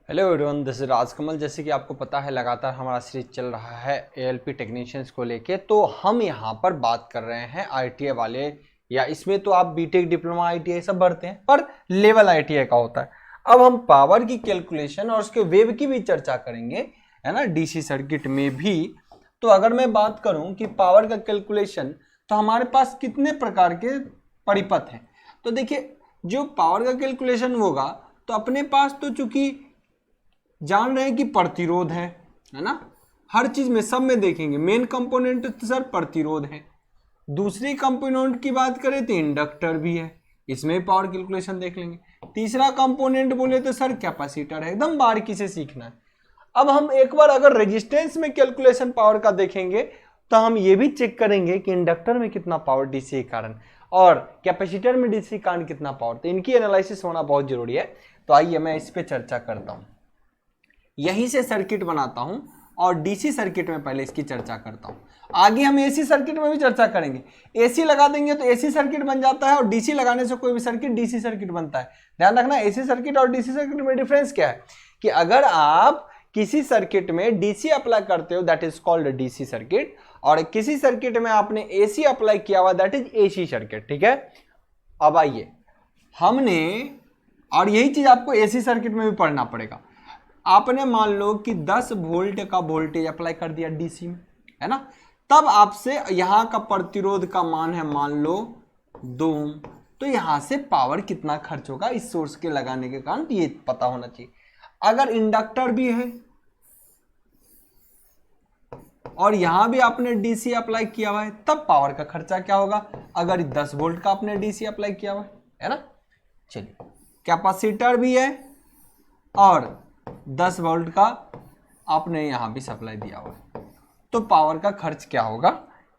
Hello everyone, this is Rajkamal. जैसे कि आपको पता है लगातार हमारा सीरीज चल रहा है एएलपी टेक्नीशियंस को लेके। तो हम यहाँ पर बात कर रहे हैं आईटीआई वाले, या इसमें तो आप बीटेक डिप्लोमा आईटीआई सब भरते हैं, पर लेवल आईटीआई का होता है। अब हम पावर की कैलकुलेशन और उसके वेव की भी चर्चा करेंगे, है ना, डीसी सर्किट में भी। तो अगर मैं बात करूं कि पावर का कैलकुलेशन, तो हमारे पास कितने प्रकार के परिपथ हैं। तो देखिए, जो पावर का कैलकुलेशन होगा तो अपने पास तो चूंकि जान रहे हैं कि प्रतिरोध है ना, हर चीज में सब में देखेंगे मेन कंपोनेंट तो सर प्रतिरोध है। दूसरी कंपोनेंट की बात करें तो इंडक्टर भी है, इसमें पावर कैलकुलेशन देख लेंगे। तीसरा कंपोनेंट बोले तो सर कैपेसिटर है। एकदम बारीकी से सीखना है। अब हम एक बार अगर रेजिस्टेंस में कैलकुलेशन पावर का देखेंगे तो हम ये भी चेक करेंगे कि इंडक्टर में कितना पावर डीसी के कारण और कैपेसिटर में डीसी के कारण कितना पावर। तो इनकी एनालिसिस होना बहुत जरूरी है। तो आइए मैं इस पे चर्चा करता हूं। यहीं से सर्किट बनाता हूं और डीसी सर्किट में पहले इसकी चर्चा करता हूं। आगे हम एसी सर्किट में भी चर्चा करेंगे। एसी लगा देंगे तो एसी सर्किट बन जाता है और डीसी लगाने से कोई भी सर्किट डीसी सर्किट बनता है। ध्यान रखना, एसी सर्किट और डीसी सर्किट में डिफरेंस क्या है कि अगर आप किसी सर्किट में डीसी अप्लाई करते हो that is called DC circuit, और किसी सर्किट में आपने एसी अप्लाई किया हुआ दैट इज एसी सर्किट। ठीक है, अब आइए हमने, और यही चीज आपको एसी सर्किट में भी पढ़ना पड़ेगा। आपने मान लो कि 10 वोल्ट का वोल्टेज अप्लाई कर दिया डीसी में, है ना, तब आपसे यहां का प्रतिरोध का मान है मान लो 2 ओम। तो यहां से पावर कितना खर्च होगा इस सोर्स के लगाने के कारण ये पता होना चाहिए। अगर इंडक्टर भी है और यहां भी आपने डीसी अप्लाई किया हुआ है तब पावर का खर्चा क्या होगा। अगर 10 वोल्ट का आपने डीसी अप्लाई किया हुआ है ना, चलिए कैपेसिटर भी है और 10 वोल्ट का आपने यहां भी सप्लाई दिया हुआ है, तो पावर का खर्च क्या होगा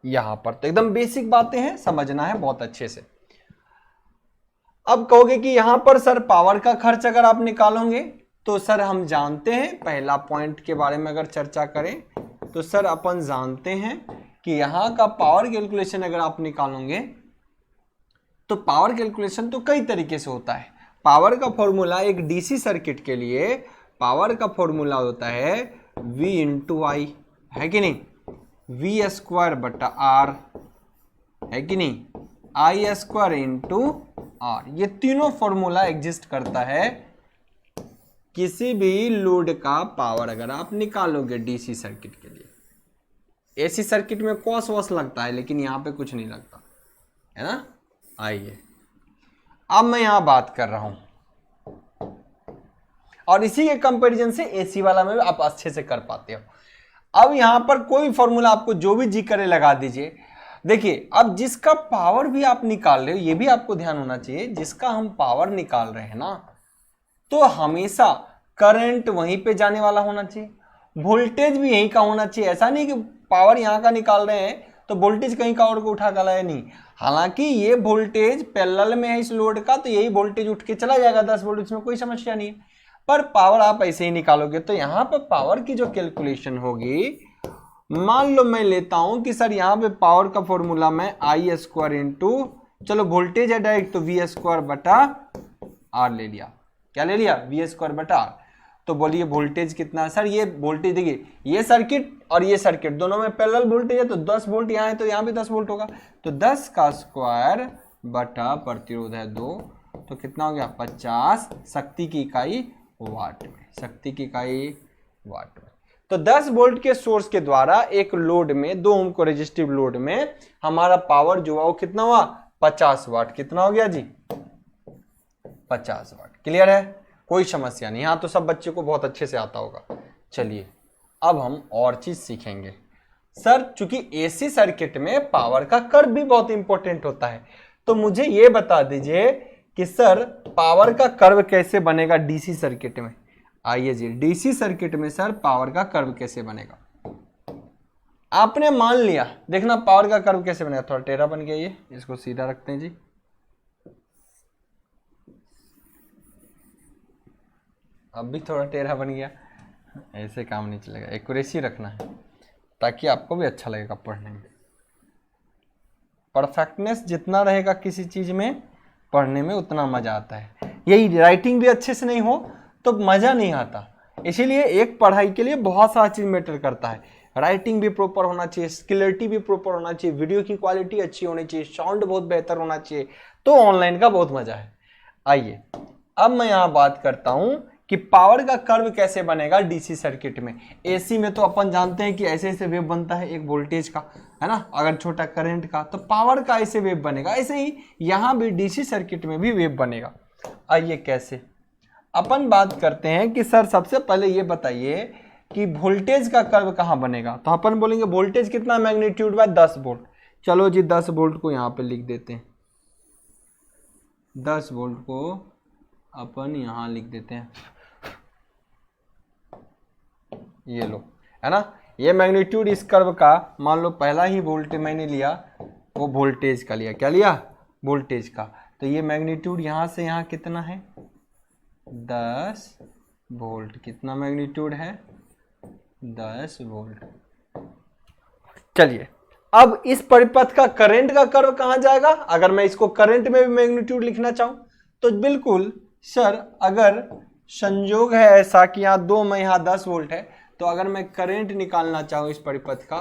यहां पर। तो एकदम बेसिक बातें हैं, समझना है बहुत अच्छे से। अब कहोगे कि यहां पर सर पावर का खर्च अगर आप निकालोगे तो सर हम जानते हैं, पहला पॉइंट के बारे में अगर चर्चा करें तो सर अपन जानते हैं कि यहां का पावर कैलकुलेशन अगर आप निकालोगे तो पावर कैलकुलेशन तो कई तरीके से होता है। पावर का फॉर्मूला एक डीसी सर्किट के लिए पावर का फॉर्मूला होता है V इंटू आई, है कि नहीं, V स्क्वायर बटा आर, है कि नहीं, आई स्क्वायर इंटू आर। ये तीनों फॉर्मूला एग्जिस्ट करता है किसी भी लोड का पावर अगर आप निकालोगे डीसी सर्किट के लिए। एसी सर्किट में कॉस वॉस लगता है लेकिन यहां पे कुछ नहीं लगता, है ना। आइए अब मैं यहां बात कर रहा हूं और इसी के कंपैरिजन से एसी वाला में आप अच्छे से कर पाते हो। अब यहां पर कोई फॉर्मूला आपको जो भी जी करे लगा दीजिए। देखिए, अब जिसका पावर भी आप निकाल रहे हो ये भी आपको ध्यान होना चाहिए, जिसका हम पावर निकाल रहे हैं ना, तो हमेशा करंट वहीं पे जाने वाला होना चाहिए, वोल्टेज भी यहीं का होना चाहिए। ऐसा नहीं कि पावर यहां का निकाल रहे हैं तो वोल्टेज कहीं का और को उठा कर लाए, नहीं। हालांकि ये वोल्टेज पैरेलल में है इस लोड का, तो यही वोल्टेज उठ के चला जाएगा 10 वोल्ट, इसमें कोई समस्या नहीं है। पर पावर आप ऐसे ही निकालोगे तो यहां पर पावर की जो कैलकुलेशन होगी, मान लो मैं लेता हूं कि सर यहां पे पावर का फॉर्मूला मैं आई स्क्वायर इंटू, चलो वोल्टेज है डायरेक्ट तो वी स्क्वायर बटा आर ले लिया। क्या ले लिया, वी स्क्वायर बटा आर। तो बोलिए वोल्टेज कितना है सर। ये वोल्टेज देखिए, ये सर्किट और ये सर्किट दोनों में पैरेलल वोल्टेज है तो 10 वोल्ट यहाँ है तो यहाँ भी 10 वोल्ट होगा। तो 10 का स्क्वायर बटा प्रतिरोध है 2, तो कितना हो गया 50, शक्ति की इकाई वाट में, शक्ति की इकाई वाट में। तो 10 वोल्ट के सोर्स के द्वारा एक लोड में 2 ओम को रेजिस्टिव लोड में हमारा पावर जो हुआ वो कितना हुआ 50 वाट। कितना हो गया जी 50 वाट। क्लियर है, कोई समस्या नहीं। यहां तो सब बच्चे को बहुत अच्छे से आता होगा। चलिए अब हम और चीज सीखेंगे। सर चूंकि एसी सर्किट में पावर का कर्व भी बहुत इंपॉर्टेंट होता है, तो मुझे यह बता दीजिए कि सर पावर का कर्व कैसे बनेगा डीसी सर्किट में। आइए जी, डीसी सर्किट में सर पावर का कर्व कैसे बनेगा। आपने मान लिया, देखना पावर का कर्व कैसे बनेगा। थोड़ा टेढ़ा बन गया, ये इसको सीधा रखते हैं जी। अब भी थोड़ा टेढ़ा बन गया, ऐसे काम नहीं चलेगा, एक्यूरेसी रखना है ताकि आपको भी अच्छा लगेगा पढ़ने में। परफेक्टनेस जितना रहेगा किसी चीज में पढ़ने में उतना मजा आता है। यही राइटिंग भी अच्छे से नहीं हो तो मजा नहीं आता। इसीलिए एक पढ़ाई के लिए बहुत सारा चीज मैटर करता है। राइटिंग भी प्रॉपर होना चाहिए, क्लैरिटी भी प्रॉपर होना चाहिए, वीडियो की क्वालिटी अच्छी होनी चाहिए, साउंड बहुत बेहतर होना चाहिए, तो ऑनलाइन का बहुत मजा है। आइए अब मैं यहाँ बात करता हूँ कि पावर का कर्व कैसे बनेगा डीसी सर्किट में। एसी में तो अपन जानते हैं कि ऐसे ऐसे वेव बनता है एक वोल्टेज का, है ना, अगर छोटा करंट का, तो पावर का ऐसे वेव बनेगा। ऐसे ही यहाँ भी डीसी सर्किट में भी वेव बनेगा। आइए कैसे, अपन बात करते हैं कि सर सबसे पहले ये बताइए कि वोल्टेज का कर्व कहाँ बनेगा। तो अपन बोलेंगे वोल्टेज कितना मैग्नीट्यूड बाय 10 वोल्ट। चलो जी 10 वोल्ट को यहाँ पे लिख देते हैं, 10 वोल्ट को अपन यहाँ लिख देते हैं, ये लो, है ना, ये मैग्नीट्यूड इस कर्व का, मान लो पहला ही वोल्टेज मैंने लिया, वो वोल्टेज का लिया, क्या लिया, वोल्टेज का। तो ये मैग्नीट्यूड यहाँ से यहाँ कितना है, 10 वोल्ट। कितना मैग्नीट्यूड है, 10 वोल्ट। चलिए अब इस परिपथ का करंट का कर्व कहाँ जाएगा। अगर मैं इसको करंट में भी मैग्नीट्यूड लिखना चाहूं तो बिल्कुल सर, अगर संयोग है ऐसा कि यहाँ 2 में यहाँ 10 वोल्ट है, तो अगर मैं करंट निकालना चाहूँ इस परिपथ का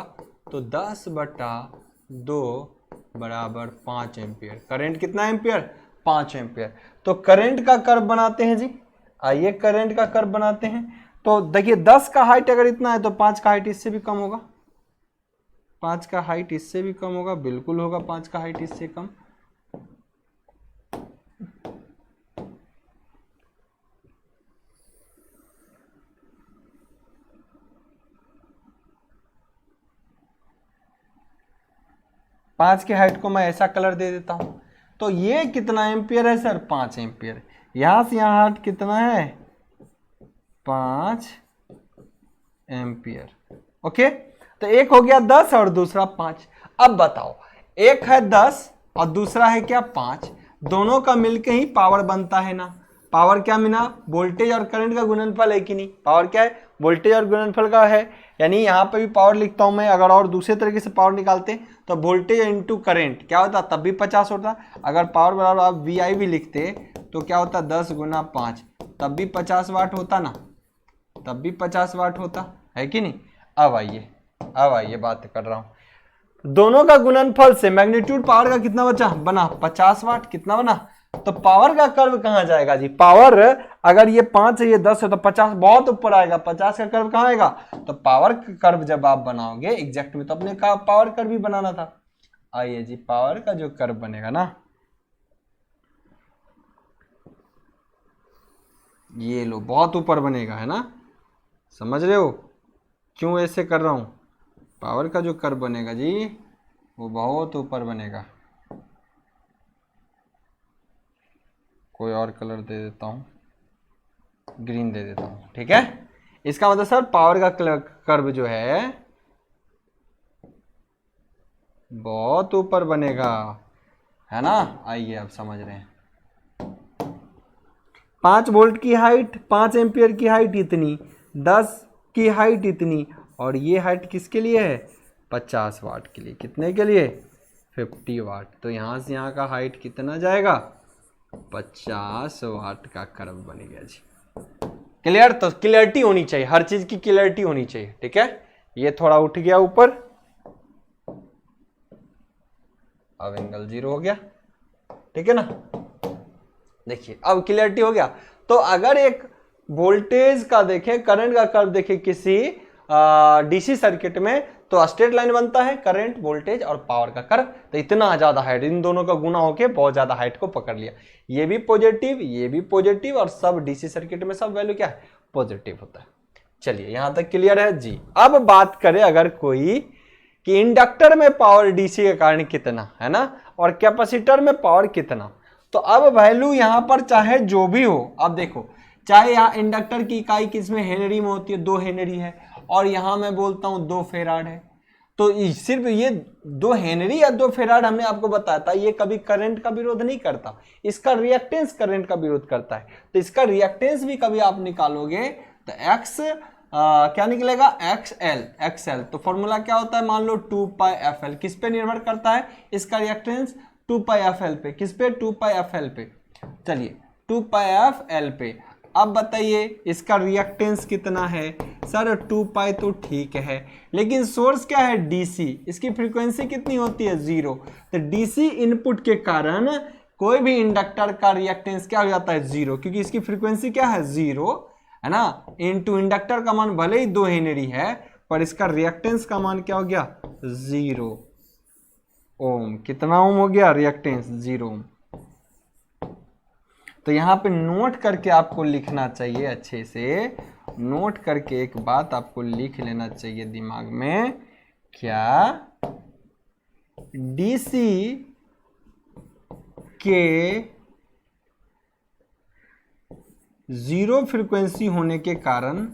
तो 10/2 बराबर 5 एम्पियर। करंट कितना एम्पियर, 5 एम्पियर। तो करंट का कर्व बनाते हैं जी, आइए करंट का कर्व बनाते हैं। तो देखिए 10 का हाइट अगर इतना है तो 5 का हाइट इससे भी कम होगा, 5 का हाइट इससे भी कम होगा, बिल्कुल होगा 5 का हाइट इससे कम। पांच के हाइट को मैं ऐसा कलर दे देता हूं। तो ये कितना एम्पियर है सर, 5 एम्पियर। यहां से यहां हाइट कितना है, 5 एम्पियर। ओके, तो एक हो गया 10 और दूसरा 5। अब बताओ, एक है 10 और दूसरा है क्या, 5। दोनों का मिलके ही पावर बनता है ना। पावर क्या मिला, वोल्टेज और करंट का गुणनफल है कि नहीं। पावर क्या है, वोल्टेज और गुणनफल का है। यानी यहाँ पे भी पावर लिखता हूं मैं, अगर और दूसरे तरीके से पावर निकालते तो वोल्टेज इंटू करंट क्या होता, तब भी 50 होता। अगर पावर बराबर आप VI भी लिखते तो क्या होता, 10 × 5, तब भी 50 वाट होता ना, तब भी 50 वाट होता है कि नहीं। अब आइए बात कर रहा हूं, दोनों का गुणनफल से मैग्नीट्यूड पावर का कितना बचा, बना 50 वाट। कितना बना, तो पावर का कर्व कहां जाएगा जी। पावर अगर ये 5 है ये 10 है तो 50 बहुत ऊपर आएगा। 50 का कर्व कहां आएगा, तो पावर का कर्व जब आप बनाओगे एग्जैक्ट में, तो अपने का पावर कर्व भी बनाना था। आइए जी, पावर का जो कर्व बनेगा ना, ये लो बहुत ऊपर बनेगा, है ना। समझ रहे हो क्यों ऐसे कर रहा हूं। पावर का जो कर्व बनेगा जी वो बहुत ऊपर बनेगा। कोई और कलर दे देता हूं, ग्रीन दे देता हूं, ठीक है। इसका मतलब सर पावर का कर्व जो है बहुत ऊपर बनेगा, है ना। आइए अब समझ रहे हैं, 5 वोल्ट की हाइट, 5 एम्पियर की हाइट इतनी, 10 की हाइट इतनी, और ये हाइट किसके लिए है, 50 वाट के लिए। कितने के लिए, 50 वाट। तो यहां से यहां का हाइट कितना जाएगा, 50 वाट का कर्व बन गया जी। क्लियर, तो क्लियरिटी होनी चाहिए, हर चीज की क्लियरिटी होनी चाहिए, ठीक है। ये थोड़ा उठ गया ऊपर, अब एंगल 0 हो गया, ठीक है ना। देखिए अब क्लियरिटी हो गया। तो अगर एक वोल्टेज का देखें, करंट का कर्व देखें किसी डीसी सर्किट में, तो स्ट्रेट लाइन बनता है करंट, वोल्टेज और पावर का कर्व। तो इतना ज्यादा हाइट, इन दोनों का गुना होके बहुत ज्यादा हाइट को पकड़ लिया। ये भी पॉजिटिव, ये भी पॉजिटिव, और सब डीसी सर्किट में सब वैल्यू क्या है, पॉजिटिव होता है। चलिए यहां तक क्लियर है जी। अब बात करें अगर कोई कि इंडक्टर में पावर डीसी के कारण कितना, है ना, और कैपेसिटर में पावर कितना। तो अब वैल्यू यहां पर चाहे जो भी हो, अब देखो, चाहे यहाँ इंडक्टर की इकाई किसमें, हेनरी में होती है, 2 हेनरी है, और यहां मैं बोलता हूं 2 फेराड है। तो सिर्फ ये 2 हेनरी या 2 फेराड हमने आपको बताया था, ये कभी करंट का विरोध नहीं करता, इसका रिएक्टेंस करंट का विरोध करता है। तो इसका रिएक्टेंस भी कभी आप निकालोगे तो एक्स क्या निकलेगा, एक्सएल। तो फॉर्मूला क्या होता है, मान लो 2πfl, किस पे निर्भर करता है इसका रिएक्टेंस, 2πfl पे। किस पे, 2πfl पे। चलिए 2πfl पे। अब बताइए इसका रिएक्टेंस कितना है सर 2 पाई, तो ठीक है, लेकिन सोर्स क्या है डीसी, इसकी फ्रीक्वेंसी कितनी होती है 0, तो डीसी इनपुट के कारण कोई भी इंडक्टर का रिएक्टेंस क्या हो जाता है 0, क्योंकि इसकी फ्रीक्वेंसी क्या है 0 है ना, इनटू इंडक्टर का मान भले ही 2 हेनरी है पर इसका रिएक्टेंस का मान क्या हो गया 0 ओम। कितना ओम हो गया रिएक्टेंस 0 ओम। तो यहाँ पे नोट करके आपको लिखना चाहिए, अच्छे से नोट करके एक बात आपको लिख लेना चाहिए दिमाग में, क्या डीसी के 0 फ्रीक्वेंसी होने के कारण,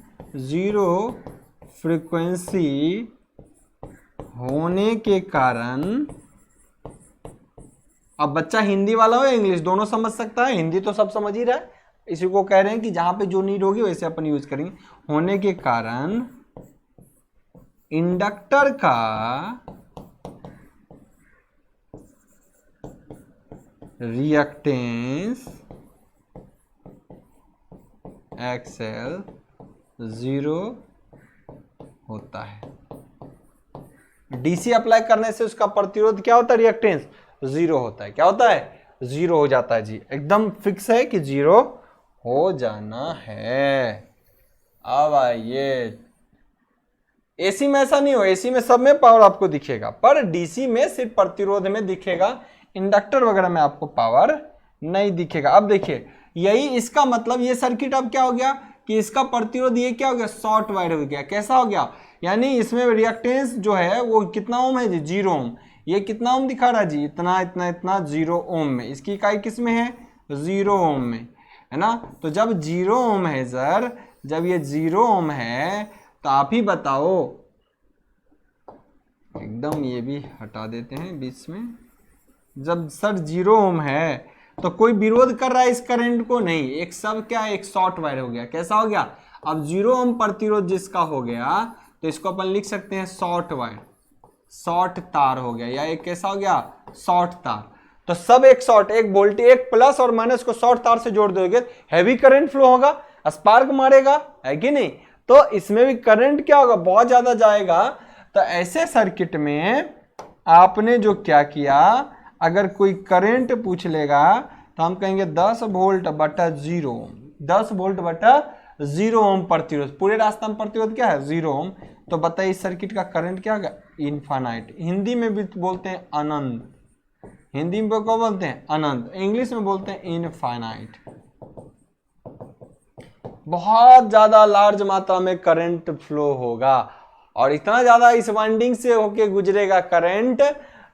0 फ्रीक्वेंसी होने के कारण, अब बच्चा हिंदी वाला हो या इंग्लिश दोनों समझ सकता है, हिंदी तो सब समझ ही रहा है, इसी को कह रहे हैं कि जहां पे जो नीड होगी वैसे अपन यूज करेंगे। होने के कारण इंडक्टर का रिएक्टेंस एक्सएल 0 होता है। डीसी अप्लाई करने से उसका प्रतिरोध क्या होता है रिएक्टेंस 0 होता है। क्या होता है 0 हो जाता है जी, एकदम फिक्स है कि 0 हो जाना है। अब आइए एसी में ऐसा नहीं हो, एसी में सब में पावर आपको दिखेगा पर डीसी में सिर्फ प्रतिरोध में दिखेगा, इंडक्टर वगैरह में आपको पावर नहीं दिखेगा। अब देखिए यही इसका मतलब, ये सर्किट अब क्या हो गया कि इसका प्रतिरोध ये क्या हो गया शॉर्ट वायर हो गया। कैसा हो गया, यानी इसमें रिएक्टेंस जो है वो कितना ओम है जी 0 ओम। ये कितना ओम दिखा रहा है जी, इतना इतना इतना 0 ओम में, इसकी इकाई किस में है 0 ओम में, है ना। तो जब 0 ओम है सर, जब ये 0 ओम है तो आप ही बताओ, एकदम ये भी हटा देते हैं बीच में, जब सर 0 ओम है तो कोई विरोध कर रहा है इस करंट को नहीं, एक सब क्या एक शॉर्ट वायर हो गया। कैसा हो गया, अब 0 ओम प्रतिरोध जिसका हो गया तो इसको अपन लिख सकते हैं शॉर्ट वायर, शॉर्ट तार हो गया, या एक कैसा हो गया शॉर्ट तार। तो सब एक शॉर्ट, एक वोल्टेज, एक प्लस और माइनस को शॉर्ट तार से जोड़ दोगे हैवी करंट फ्लो होगा, स्पार्क मारेगा, है कि नहीं। तो इसमें भी करंट क्या होगा बहुत ज्यादा जाएगा। तो ऐसे सर्किट में आपने जो क्या किया, अगर कोई करंट पूछ लेगा तो हम कहेंगे 10 वोल्ट बटा 0 ओम, 10 वोल्ट बटा 0 ओम प्रतिरोध, पूरे रास्ता में प्रतिरोध क्या है 0 ओम। तो बताइए इस सर्किट का करंट क्या होगा इनफाइनाइट, हिंदी में भी बोलते हैं अनंत, हिंदी में क्या बोलते हैं अनंत, इंग्लिश में बोलते हैं इनफाइनाइट। बहुत ज्यादा लार्ज मात्रा में करंट फ्लो होगा और इतना ज्यादा इस वाइंडिंग से होके गुजरेगा करंट,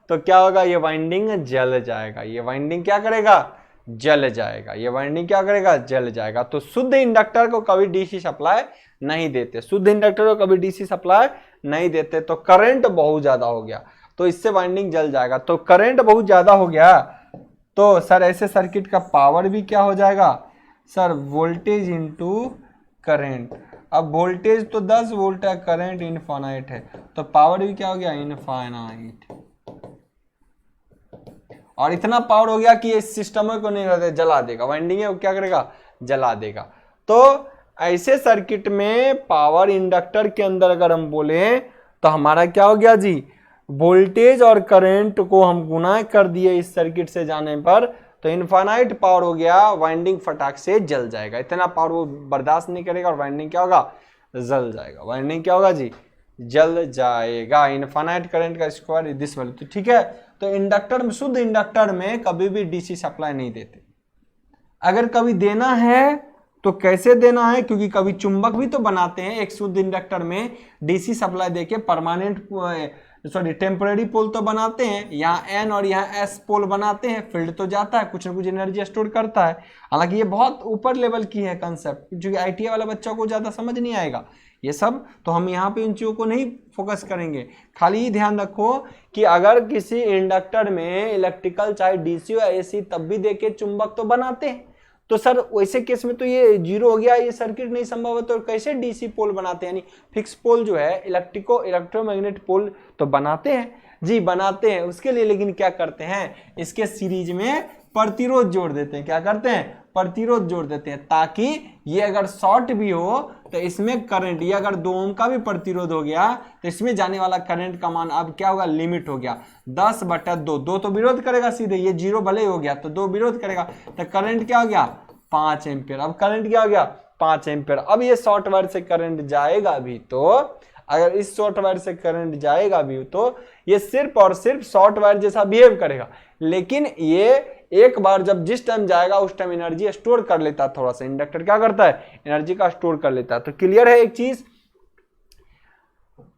तो क्या होगा ये वाइंडिंग जल जाएगा। ये वाइंडिंग क्या करेगा जल जाएगा, ये वाइंडिंग क्या करेगा जल जाएगा। तो शुद्ध इंडक्टर को कभी डीसी सप्लाई नहीं देते, शुद्ध इंडक्टर को कभी डीसी सप्लाई नहीं देते। तो करंट बहुत ज्यादा हो गया तो इससे वाइंडिंग जल जाएगा। तो करंट बहुत ज्यादा हो गया तो सर ऐसे सर्किट का पावर भी क्या हो जाएगा सर वोल्टेज इंटू करंट। अब वोल्टेज तो 10 वोल्ट है, करंट इनफाइनाइट है, तो पावर भी क्या हो गया इनफाइनाइट। और इतना पावर हो गया कि इस सिस्टम को नहीं जला देगा, वाइंडिंग है वो क्या करेगा जला देगा। तो ऐसे सर्किट में पावर इंडक्टर के अंदर अगर हम बोले तो हमारा क्या हो गया जी, वोल्टेज और करंट को हम गुना कर दिए इस सर्किट से जाने पर, तो इनफाइनाइट पावर हो गया, वाइंडिंग फटाक से जल जाएगा। इतना पावर वो बर्दाश्त नहीं करेगा और वाइंडिंग क्या होगा जल जाएगा, वाइंडिंग क्या होगा जी जल जाएगा। इनफाइनाइट करंट का स्क्वायर दिस वैल्यू। तो ठीक है, तो इंडक्टर में, शुद्ध इंडक्टर में कभी भी डीसी सप्लाई नहीं देते। अगर कभी देना है तो कैसे देना है, क्योंकि कभी चुंबक भी तो बनाते हैं एक शुद्ध इंडक्टर में डीसी सप्लाई देके, परमानेंट टेम्पररी पोल तो बनाते हैं, यहाँ एन और यहाँ एस पोल बनाते हैं, फील्ड तो जाता है, कुछ ना कुछ एनर्जी स्टोर करता है। हालांकि ये बहुत ऊपर लेवल की है कंसेप्ट, क्योंकि आईटीआई वाला बच्चा को ज्यादा समझ नहीं आएगा ये सब, तो हम यहाँ पे इन चीजों को नहीं फोकस करेंगे। खाली ही ध्यान रखो कि अगर किसी इंडक्टर में इलेक्ट्रिकल चाहे डीसी या एसी तब भी देके चुंबक तो बनाते हैं, तो सर वैसे केस में तो ये 0 हो गया, ये सर्किट नहीं संभव है, तो कैसे डीसी पोल बनाते हैं, यानी फिक्स पोल जो है इलेक्ट्रोमैग्नेट पोल तो बनाते हैं जी, बनाते हैं उसके लिए। लेकिन क्या करते हैं इसके सीरीज में प्रतिरोध जोड़ देते हैं। क्या करते हैं? प्रतिरोध जोड़ देते हैं, ताकि ये अगर शॉर्ट भी हो तो इसमें करंट, ये अगर 2 ओम का भी प्रतिरोध हो गया तो इसमें जाने वाला करंट का मान अब क्या होगा? लिमिट हो गया 10/2। 2 तो विरोध करेगा सीधे, ये 0 भले ही हो गया तो 2 विरोध करेगा, तो करंट क्या हो गया? 5 एम्पियर। अब करंट क्या हो गया? 5 एम्पियर। अब ये शॉर्ट वायर से करंट जाएगा भी तो, अगर इस शॉर्ट वायर से करंट जाएगा भी तो ये सिर्फ और सिर्फ शॉर्ट वायर जैसा बिहेव करेगा, लेकिन ये एक बार जब जिस टाइम जाएगा उस टाइम एनर्जी स्टोर कर लेता है। थोड़ा सा इंडक्टर क्या करता है? एनर्जी का स्टोर कर लेता है। तो क्लियर है एक चीज।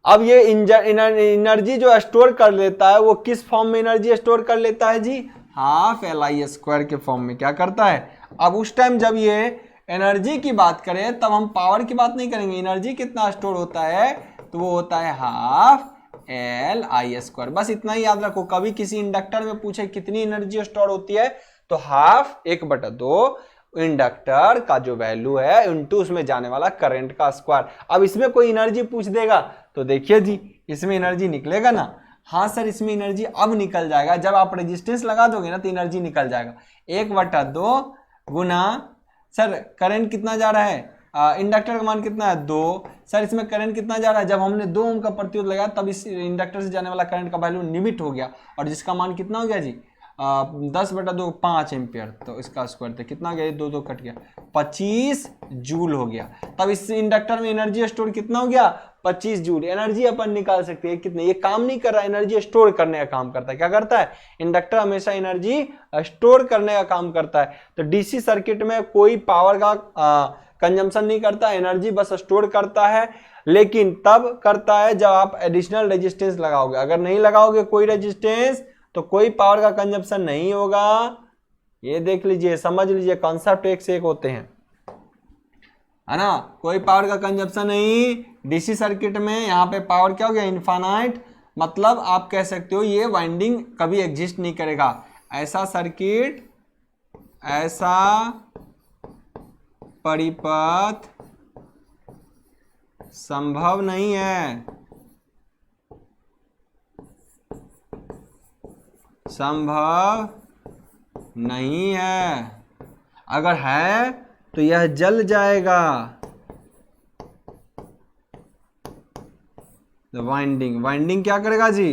अब ये एनर्जी जो स्टोर कर लेता है वो किस फॉर्म में एनर्जी स्टोर कर लेता है जी? हाफ Li² के फॉर्म में क्या करता है? अब उस टाइम जब ये एनर्जी की बात करें तब हम पावर की बात नहीं करेंगे। एनर्जी कितना स्टोर होता है? तो वो होता है हाफ Li²। बस इतना ही याद रखो। कभी किसी इंडक्टर में पूछे कितनी एनर्जी स्टोर होती है तो हाफ 1/2 इंडक्टर का जो वैल्यू है इनटू उसमें जाने वाला करंट का स्क्वायर। अब इसमें कोई एनर्जी पूछ देगा तो देखिए जी इसमें एनर्जी निकलेगा ना। हाँ सर इसमें एनर्जी अब निकल जाएगा, जब आप रेजिस्टेंस लगा दोगे ना तो एनर्जी निकल जाएगा। 1/2 गुना, सर करंट कितना जा रहा है? इंडक्टर का मान कितना है? 2। सर इसमें करंट कितना जा रहा है? जब हमने 2 ओम का प्रतिरोध लगाया तब इस इंडक्टर से जाने वाला करंट का वैल्यू लिमिट हो गया, और जिसका मान कितना हो गया जी? 10/2 5 एम्पियर। तो इसका स्क्वायर तो कितना गया? 2 कट गया, 25 जूल हो गया। तब इस इंडक्टर में एनर्जी स्टोर कितना हो गया? 25 जूल। एनर्जी अपन निकाल सकते हैं कितने? ये काम नहीं कर रहा, एनर्जी स्टोर करने का काम करता है। क्या करता है? इंडक्टर हमेशा एनर्जी स्टोर करने का काम करता है। तो डीसी सर्किट में कोई पावर का कंजम्पशन नहीं करता, एनर्जी बस स्टोर करता है, लेकिन तब करता है जब आप एडिशनल रेजिस्टेंस लगाओगे। अगर नहीं लगाओगे कोई रेजिस्टेंस तो कोई पावर का कंजम्पशन नहीं होगा। ये देख लीजिए, समझ लीजिए, कॉन्सेप्ट एक से एक होते हैं, है ना। कोई पावर का कंजम्पशन नहीं डीसी सर्किट में। यहाँ पे पावर क्या हो गया? इनफाइनाइट। मतलब आप कह सकते हो ये वाइंडिंग कभी एग्जिस्ट नहीं करेगा। ऐसा सर्किट, ऐसा परिपथ संभव नहीं है, संभव नहीं है। अगर है तो यह जल जाएगा। वाइंडिंग क्या करेगा जी?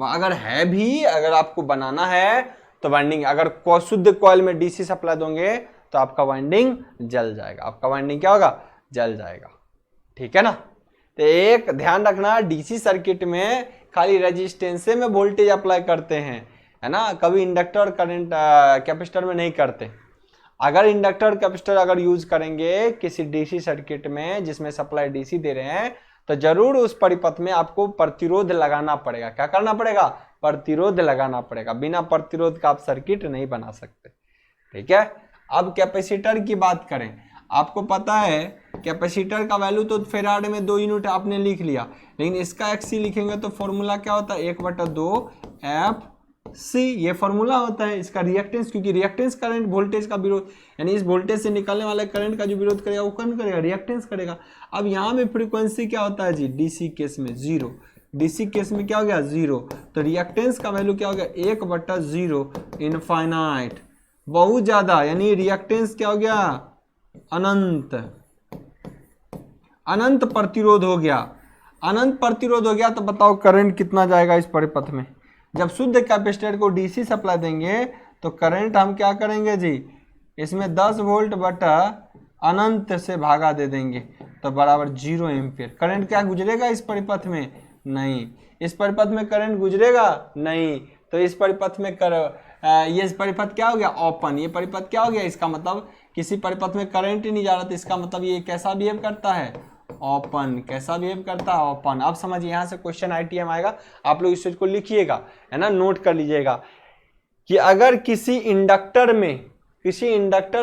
अगर है भी, अगर आपको बनाना है तो वाइंडिंग, अगर शुद्ध कॉइल में डीसी सप्लाई दोगे तो आपका वाइंडिंग जल जाएगा। आपका वाइंडिंग क्या होगा? जल जाएगा। ठीक है ना। तो एक ध्यान रखना, डीसी सर्किट में खाली रेजिस्टेंस में वोल्टेज अप्लाई करते हैं, है ना। कभी इंडक्टर करंट कैपेसिटर में नहीं करते। अगर इंडक्टर कैपेसिटर अगर यूज करेंगे किसी डीसी सर्किट में जिसमें सप्लाई डीसी दे रहे हैं तो जरूर उस परिपथ में आपको प्रतिरोध लगाना पड़ेगा। क्या करना पड़ेगा? प्रतिरोध लगाना पड़ेगा। बिना प्रतिरोध का आप सर्किट नहीं बना सकते। ठीक है। अब कैपेसिटर की बात करें, आपको पता है कैपेसिटर का वैल्यू तो फेराड में 2 यूनिट आपने लिख लिया, लेकिन इसका XC लिखेंगे तो फॉर्मूला क्या होता है? 1/2 FC। ये फॉर्मूला होता है इसका रिएक्टेंस, क्योंकि रिएक्टेंस करंट वोल्टेज का विरोध, यानी इस वोल्टेज से निकलने वाले करंट का जो विरोध करेगा वो कौन करेगा? रिएक्टेंस करेगा। अब यहाँ में फ्रीक्वेंसी क्या होता है जी? डीसी केस में 0। डीसी केस में क्या हो गया? 0। तो रिएक्टेंस का वैल्यू क्या हो गया? 1/0 इनफाइनाइट, बहुत ज्यादा, यानी रिएक्टेंस क्या हो गया? अनंत। अनंत प्रतिरोध हो गया। अनंत प्रतिरोध हो गया तो बताओ करंट कितना जाएगा इस परिपथ में? जब शुद्ध कैपेसिटर को डीसी सप्लाई देंगे तो करंट हम क्या करेंगे जी? इसमें 10 वोल्ट बटा अनंत से भागा दे देंगे तो बराबर 0 एम्पियर। करंट क्या गुजरेगा इस परिपथ में? नहीं। इस परिपथ में करंट गुजरेगा? नहीं। तो इस परिपथ में ये परिपथ क्या हो गया? ओपन। ये परिपथ क्या हो गया? इसका मतलब किसी परिपथ में करंट ही नहीं जा रहा, तो इसका मतलब ये कैसा बिहेव करता है? ओपन। कैसा बिहेव करता है? ओपन। अब समझिए, यहाँ से क्वेश्चन ITM आएगा, आप लोग इस चीज को लिखिएगा, है ना, नोट कर लीजिएगा कि अगर किसी इंडक्टर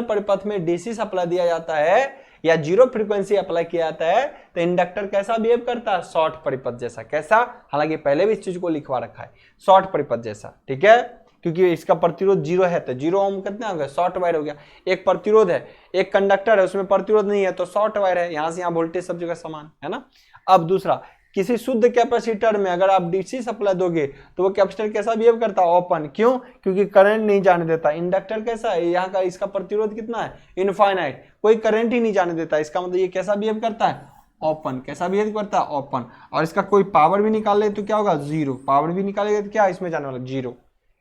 परिपथ में डीसी सप्लाई दिया जाता है या 0 फ्रीक्वेंसी अप्लाई किया जाता है तो इंडक्टर कैसा बिहेव करता है? शॉर्ट परिपथ जैसा। कैसा? हालांकि पहले भी इस चीज को लिखवा रखा है, शॉर्ट परिपथ जैसा। ठीक है, क्योंकि इसका प्रतिरोध 0 है तो 0 ओम कितना हो गया? शॉर्ट वायर हो गया। एक प्रतिरोध है, एक कंडक्टर है, उसमें प्रतिरोध नहीं है तो शॉर्ट वायर है। यहां से यहाँ वोल्टेज सब जगह समान है ना। अब दूसरा, किसी शुद्ध कैपेसिटर में अगर आप डीसी सप्लाई दोगे तो वो कैपेसिटर कैसा बिहेव करता है, ओपन। क्यों? क्योंकि करंट नहीं जाने देता। इंडक्टर कैसा है, यहाँ का इसका प्रतिरोध कितना है, इनफाइनाइट, कोई करंट ही नहीं जाने देता। इसका मतलब ये कैसा बिहेव करता है, ओपन। कैसा बिहेव करता है, ओपन। और इसका कोई पावर भी निकाले तो क्या होगा, जीरो। पावर भी निकालेगा तो क्या इसमें जाने वाला, जीरो।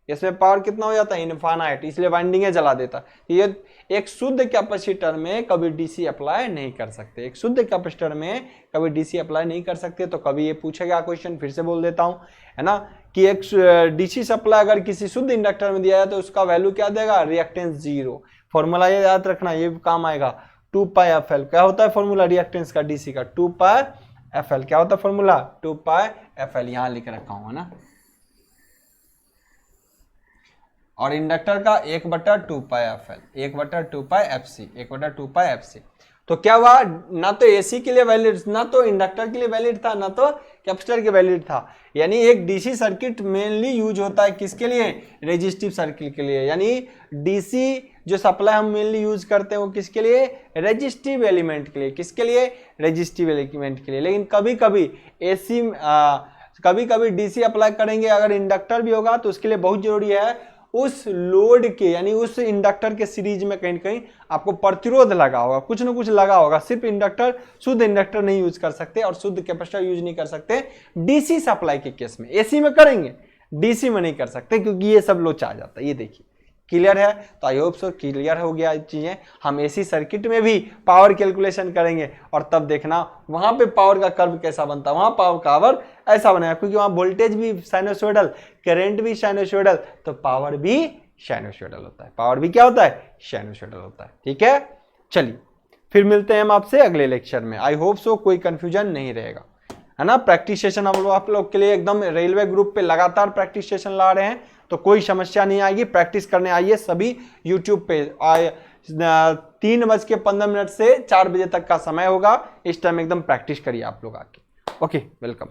इसमें पावर कितना हो जाता है, इनफाइनाइट, इसलिए वाइंडिंग जला देता। ये एक शुद्ध कैपेसिटर में कभी डीसी अप्लाई नहीं कर सकते, एक शुद्ध कैपेसिटर में कभी डीसी अप्लाई नहीं कर सकते। तो कभी ये पूछेगा क्वेश्चन, फिर से बोल देता हूं, है ना, कि एक डीसी सप्लाई अगर किसी शुद्ध इंडक्टर में दिया जाए तो उसका वैल्यू क्या देगा, रिएक्टेंस जीरो। फॉर्मूला ये याद रखना, ये काम आएगा, 2πfl। क्या होता है फॉर्मूला रिएक्टेंस का डीसी का, 2πfl। क्या होता है फॉर्मूला, 2πfl, यहां लिख रखा हूं, है ना। और इंडक्टर का 1/2πfl, 1/2πfc, 1/2πfc। तो क्या हुआ, ना तो एसी के लिए वैलिड, ना तो इंडक्टर के लिए वैलिड था, ना तो कैपेसिटर के वैलिड था। यानी एक डीसी सर्किट मेनली यूज होता है किसके लिए, रेजिस्टिव सर्किट के लिए। यानी डीसी जो सप्लाई हम मेनली यूज करते हैं वो किसके लिए, रेजिस्टिव एलिमेंट के लिए। किसके लिए, रेजिस्टिव एलिमेंट के लिए। लेकिन कभी कभी एसी कभी कभी डीसी अप्लाई करेंगे अगर इंडक्टर भी होगा तो उसके लिए बहुत जरूरी है उस लोड के, यानी उस इंडक्टर के सीरीज में कहीं कहीं आपको प्रतिरोध लगा होगा, कुछ ना कुछ लगा होगा। सिर्फ इंडक्टर, शुद्ध इंडक्टर नहीं यूज कर सकते और शुद्ध कैपेसिटर यूज नहीं कर सकते डीसी सप्लाई के केस में। एसी में करेंगे, डीसी में नहीं कर सकते क्योंकि ये सब लोच आ जाता है। ये देखिए, क्लियर है। तो आई होप सो क्लियर हो गया चीजें। हम एसी सर्किट में भी पावर कैलकुलेशन करेंगे और तब देखना वहां पे पावर का कर्व कैसा बनता है। वहां पावर का कर्व ऐसा बनेगा क्योंकि वहां वोल्टेज भी साइनोसॉइडल, करंट भी साइनोसॉइडल, तो पावर भी साइनोसॉइडल होता है। पावर भी क्या होता है, साइनोसॉइडल होता है। ठीक है, चलिए फिर मिलते हैं हम आपसे अगले लेक्चर में। आई होप सो कोई कंफ्यूजन नहीं रहेगा, है ना। प्रैक्टिस सेशन हम लोग आप लोग के लिए एकदम रेलवे ग्रुप पे लगातार प्रैक्टिस सेशन ला रहे हैं, तो कोई समस्या नहीं आएगी। प्रैक्टिस करने आइए सभी यूट्यूब पे। 3:15 से 4 बजे तक का समय होगा, इस टाइम एकदम प्रैक्टिस करिए आप लोग आके। Okay, welcome.